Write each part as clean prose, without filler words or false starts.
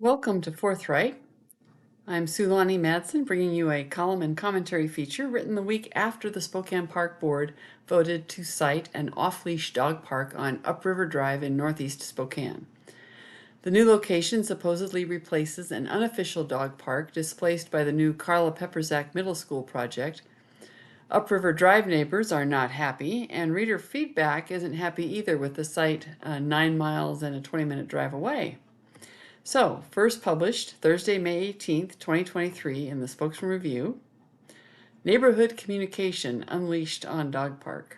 Welcome to Forthright. I'm Sulani Madsen, bringing you a column and commentary feature written the week after the Spokane Park Board voted to site an off-leash dog park on Upriver Drive in northeast Spokane. The new location supposedly replaces an unofficial dog park displaced by the new Carla Pepperzak Middle School project. Upriver Drive neighbors are not happy, and reader feedback isn't happy either, with the site 9 miles and a 20-minute drive away. So, first published Thursday, May 18th, 2023 in the Spokesman Review, Neighborhood Communication Unleashed on Dog Park.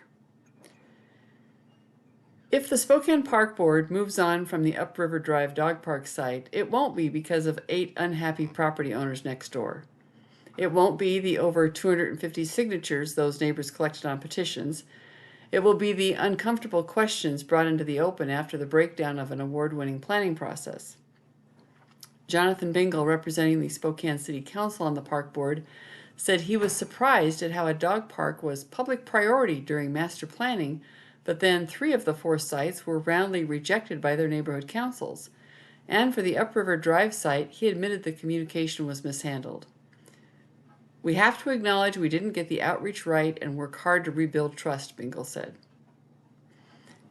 If the Spokane Park Board moves on from the Upriver Drive Dog Park site, it won't be because of 8 unhappy property owners next door. It won't be the over 250 signatures those neighbors collected on petitions. It will be the uncomfortable questions brought into the open after the breakdown of an award-winning planning process. Jonathan Bingle, representing the Spokane City Council on the Park Board, said he was surprised at how a dog park was public priority during master planning, but then 3 of the 4 sites were roundly rejected by their neighborhood councils. And for the Upriver Drive site, he admitted the communication was mishandled. "We have to acknowledge we didn't get the outreach right and work hard to rebuild trust," Bingle said.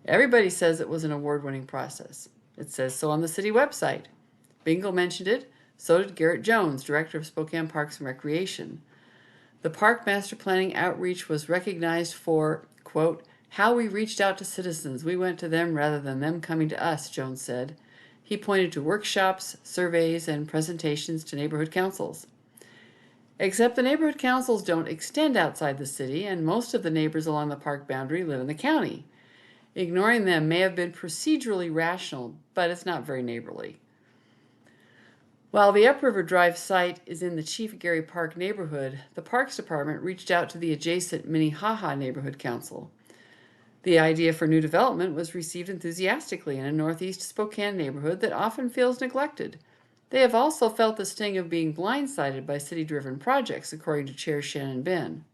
Everybody says it was an award-winning process. It says so on the city website. Bingle mentioned it, so did Garrett Jones, director of Spokane Parks and Recreation. The park master planning outreach was recognized for, quote, "how we reached out to citizens. We went to them rather than them coming to us," Jones said. He pointed to workshops, surveys, and presentations to neighborhood councils. Except the neighborhood councils don't extend outside the city, and most of the neighbors along the park boundary live in the county. Ignoring them may have been procedurally rational, but it's not very neighborly. While the Upriver Drive site is in the Chief Gary Park neighborhood, the Parks Department reached out to the adjacent Minnehaha Neighborhood Council. The idea for new development was received enthusiastically in a northeast Spokane neighborhood that often feels neglected. They have also felt the sting of being blindsided by city-driven projects, according to Chair Shannon Ben.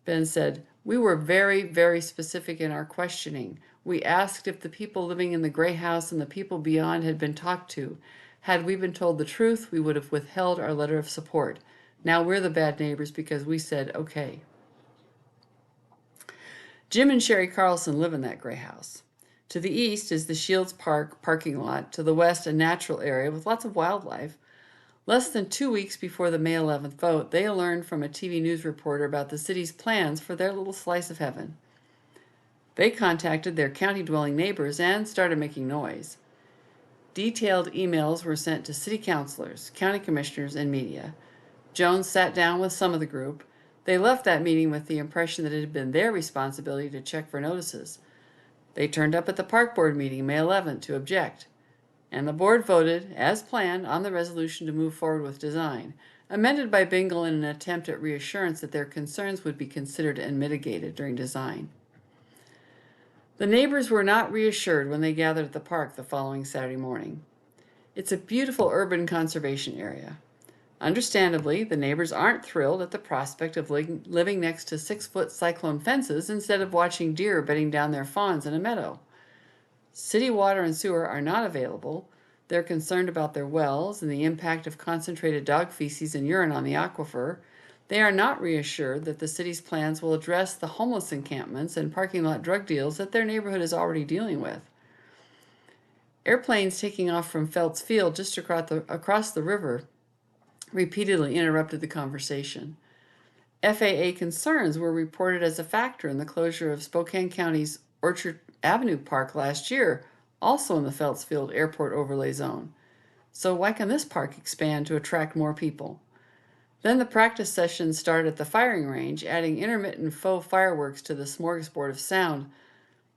Ben said, "We were very, very specific in our questioning. We asked if the people living in the gray house and the people beyond had been talked to. Had we been told the truth, we would have withheld our letter of support. Now we're the bad neighbors because we said okay." Jim and Sherry Carlson live in that gray house. To the east is the Shields Park parking lot, to the west a natural area with lots of wildlife. Less than 2 weeks before the May 11th vote, they learned from a TV news reporter about the city's plans for their little slice of heaven. They contacted their county-dwelling neighbors and started making noise. Detailed emails were sent to city councilors, county commissioners, and media. Jones sat down with some of the group. They left that meeting with the impression that it had been their responsibility to check for notices. They turned up at the park board meeting May 11th to object, and the board voted, as planned, on the resolution to move forward with design, amended by Bingle in an attempt at reassurance that their concerns would be considered and mitigated during design. The neighbors were not reassured when they gathered at the park the following Saturday morning. It's a beautiful urban conservation area. Understandably, the neighbors aren't thrilled at the prospect of living next to 6-foot cyclone fences instead of watching deer bedding down their fawns in a meadow. City water and sewer are not available. They're concerned about their wells and the impact of concentrated dog feces and urine on the aquifer. They are not reassured that the city's plans will address the homeless encampments and parking lot drug deals that their neighborhood is already dealing with. Airplanes taking off from Feltz Field just across the river repeatedly interrupted the conversation. FAA concerns were reported as a factor in the closure of Spokane County's Orchard Avenue Park last year, also in the Feltz Field Airport Overlay Zone. So why can this park expand to attract more people? Then the practice sessions started at the firing range, adding intermittent faux fireworks to the smorgasbord of sound.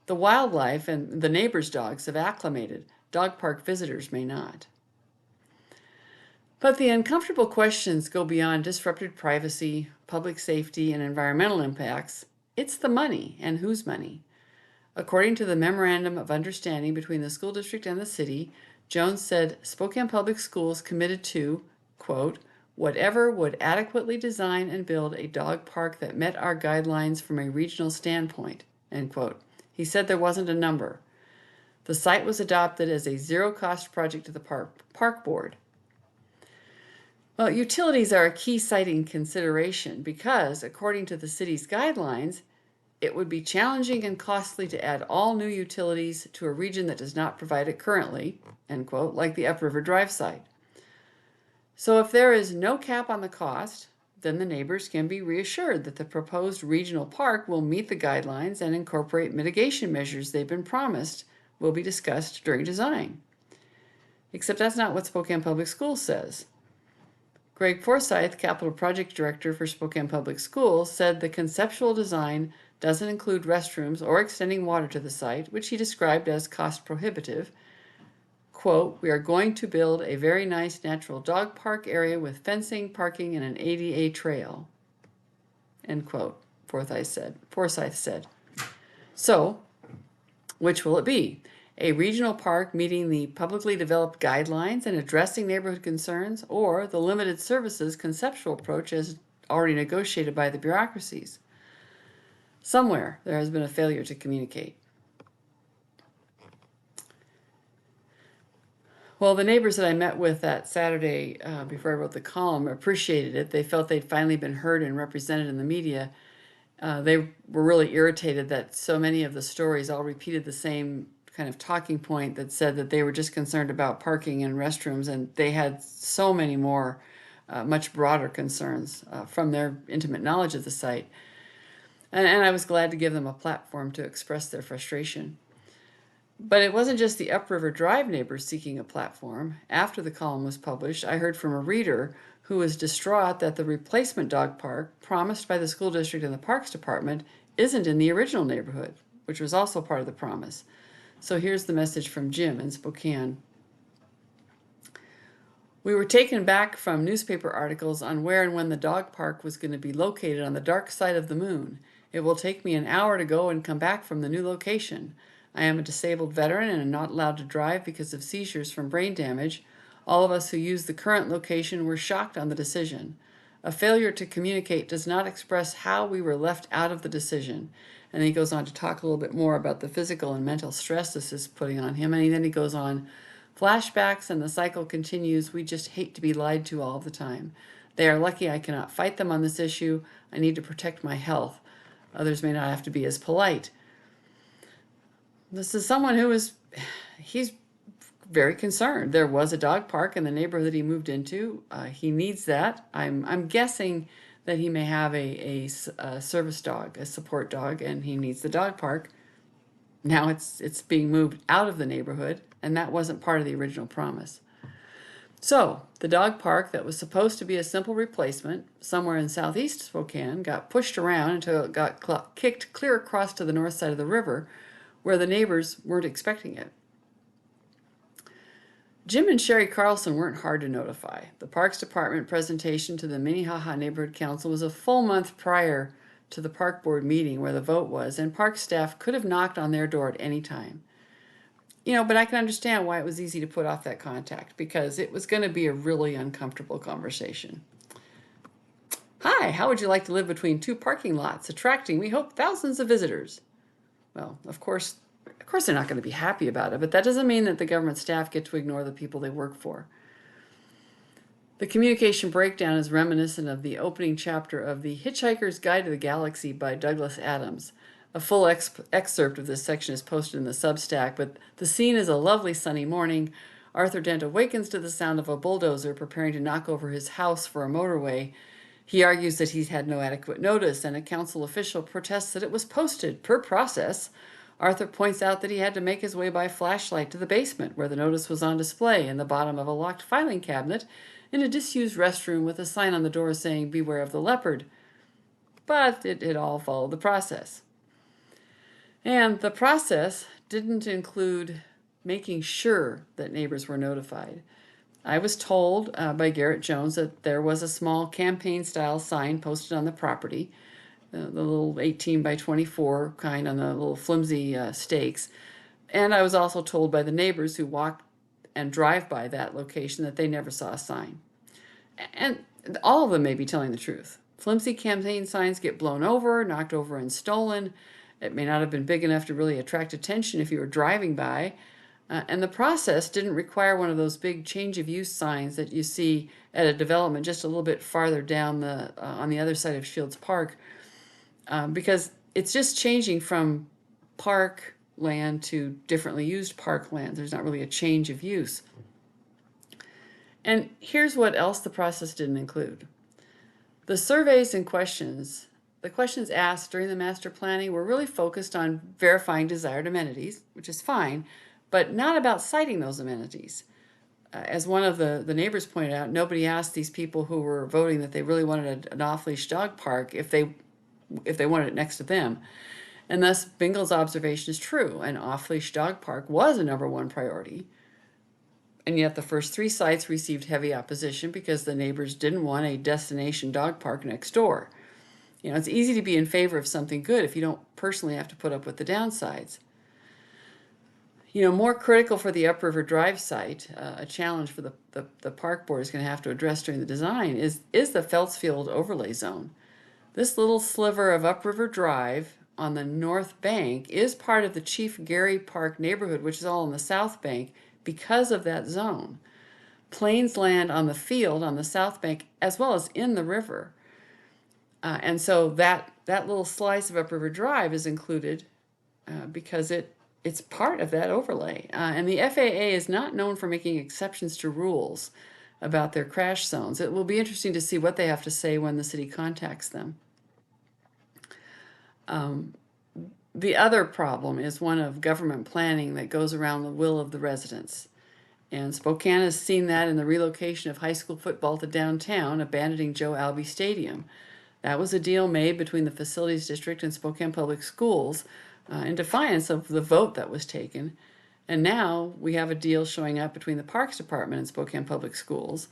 The wildlife and the neighbors' dogs have acclimated. Dog park visitors may not. But the uncomfortable questions go beyond disrupted privacy, public safety, and environmental impacts. It's the money, and whose money? According to the Memorandum of Understanding between the school district and the city, Jones said Spokane Public Schools committed to, quote, "whatever would adequately design and build a dog park that met our guidelines from a regional standpoint," end quote. He said there wasn't a number. The site was adopted as a zero-cost project to the Park Board. Well, utilities are a key siting consideration because, according to the city's guidelines, it would be challenging and costly to add all new utilities to a region that does not provide it currently, end quote, like the Upriver Drive site. So if there is no cap on the cost, then the neighbors can be reassured that the proposed regional park will meet the guidelines and incorporate mitigation measures they've been promised will be discussed during design. Except that's not what Spokane Public Schools says. Greg Forsyth, Capital Project Director for Spokane Public Schools, said the conceptual design doesn't include restrooms or extending water to the site, which he described as cost prohibitive. Quote, "We are going to build a very nice natural dog park area with fencing, parking, and an ADA trail," end quote, Forsyth said. So, which will it be? A regional park meeting the publicly developed guidelines and addressing neighborhood concerns, or the limited services conceptual approach as already negotiated by the bureaucracies? Somewhere there has been a failure to communicate. Well, the neighbors that I met with that Saturday before I wrote the column appreciated it. They felt they'd finally been heard and represented in the media. They were really irritated that so many of the stories all repeated the same kind of talking point that said that they were just concerned about parking and restrooms, and they had so many more, much broader concerns from their intimate knowledge of the site. And I was glad to give them a platform to express their frustration. But it wasn't just the Upriver Drive neighbors seeking a platform. After the column was published, I heard from a reader who was distraught that the replacement dog park promised by the school district and the Parks Department isn't in the original neighborhood, which was also part of the promise. So here's the message from Jim in Spokane. "We were taken back from newspaper articles on where and when the dog park was going to be located on the dark side of the moon. It will take me an hour to go and come back from the new location. I am a disabled veteran and am not allowed to drive because of seizures from brain damage. All of us who use the current location were shocked on the decision. A failure to communicate does not express how we were left out of the decision." And he goes on to talk a little bit more about the physical and mental stress this is putting on him. And then he goes on, "Flashbacks and the cycle continues. We just hate to be lied to all the time. They are lucky I cannot fight them on this issue. I need to protect my health. Others may not have to be as polite." This is someone he's very concerned. There was a dog park in the neighborhood that he moved into. He needs that. I'm guessing that he may have a service dog, a support dog, and he needs the dog park. Now it's being moved out of the neighborhood, and that wasn't part of the original promise. So the dog park that was supposed to be a simple replacement somewhere in southeast Spokane got pushed around until it got kicked clear across to the north side of the river, where the neighbors weren't expecting it. Jim and Sherry Carlson weren't hard to notify. The Parks Department presentation to the Minnehaha Neighborhood Council was a full month prior to the Park Board meeting where the vote was, and park staff could have knocked on their door at any time. But I can understand why it was easy to put off that contact, because it was going to be a really uncomfortable conversation. "Hi, how would you like to live between two parking lots, attracting, we hope, thousands of visitors?" Well, of course they're not going to be happy about it, but that doesn't mean that the government staff get to ignore the people they work for. The communication breakdown is reminiscent of the opening chapter of The Hitchhiker's Guide to the Galaxy by Douglas Adams. A full excerpt of this section is posted in the Substack, but the scene is a lovely sunny morning. Arthur Dent awakens to the sound of a bulldozer preparing to knock over his house for a motorway. He argues that he's had no adequate notice, and a council official protests that it was posted per process. Arthur points out that he had to make his way by flashlight to the basement, where the notice was on display in the bottom of a locked filing cabinet in a disused restroom with a sign on the door saying, "Beware of the leopard." But it all followed the process. And the process didn't include making sure that neighbors were notified. I was told by Garrett Jones that there was a small campaign-style sign posted on the property, the little 18 by 24 kind on the little flimsy stakes. And I was also told by the neighbors who walk and drive by that location that they never saw a sign. And all of them may be telling the truth. Flimsy campaign signs get blown over, knocked over, and stolen. It may not have been big enough to really attract attention if you were driving by. And the process didn't require one of those big change of use signs that you see at a development just a little bit farther down on the other side of Shields Park, because it's just changing from park land to differently used park land. There's not really a change of use. And here's what else the process didn't include. The surveys and questions, the questions asked during the master planning were really focused on verifying desired amenities, which is fine, but not about citing those amenities. As one of the neighbors pointed out, nobody asked these people who were voting that they really wanted an off-leash dog park if they wanted it next to them. And thus, Bingle's observation is true. An off-leash dog park was a #1 priority. And yet the first 3 sites received heavy opposition because the neighbors didn't want a destination dog park next door. It's easy to be in favor of something good if you don't personally have to put up with the downsides. More critical for the Upriver Drive site, a challenge for the park board is going to have to address during the design, is the Feltzfield overlay zone. This little sliver of Upriver Drive on the north bank is part of the Chief Gary Park neighborhood, which is all on the south bank, because of that zone. Plains land on the field on the south bank as well as in the river. And so that little slice of Upriver Drive is included because it's part of that overlay. And the FAA is not known for making exceptions to rules about their crash zones. It will be interesting to see what they have to say when the city contacts them. The other problem is one of government planning that goes around the will of the residents. And Spokane has seen that in the relocation of high school football to downtown, abandoning Joe Albee Stadium. That was a deal made between the Facilities District and Spokane Public Schools in defiance of the vote that was taken. And now we have a deal showing up between the Parks Department and Spokane Public Schools.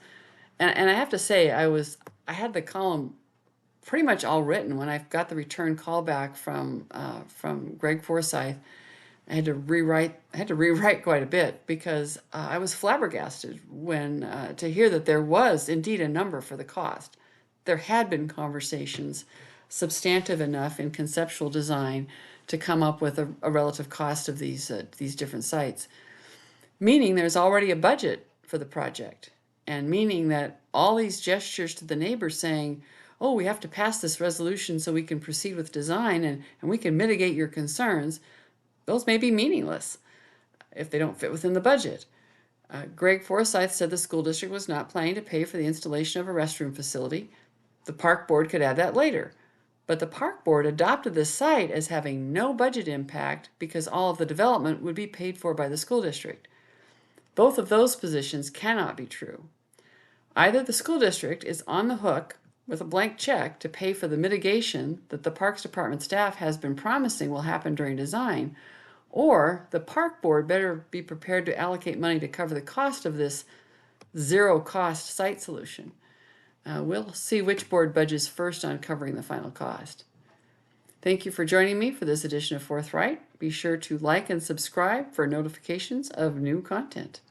And I have to say, I had the column pretty much all written when I got the return call back from Greg Forsyth. I had to rewrite quite a bit because I was flabbergasted when to hear that there was indeed a number for the cost. There had been conversations substantive enough in conceptual design to come up with a relative cost of these different sites, meaning there's already a budget for the project, and meaning that all these gestures to the neighbors saying, oh, we have to pass this resolution so we can proceed with design and we can mitigate your concerns, those may be meaningless if they don't fit within the budget. Greg Forsyth said the school district was not planning to pay for the installation of a restroom facility. The park board could add that later. But the park board adopted this site as having no budget impact because all of the development would be paid for by the school district. Both of those positions cannot be true. Either the school district is on the hook with a blank check to pay for the mitigation that the Parks Department staff has been promising will happen during design, or the park board better be prepared to allocate money to cover the cost of this zero-cost site solution. We'll see which board budgets first on covering the final cost. Thank you for joining me for this edition of Forthright. Be sure to like and subscribe for notifications of new content.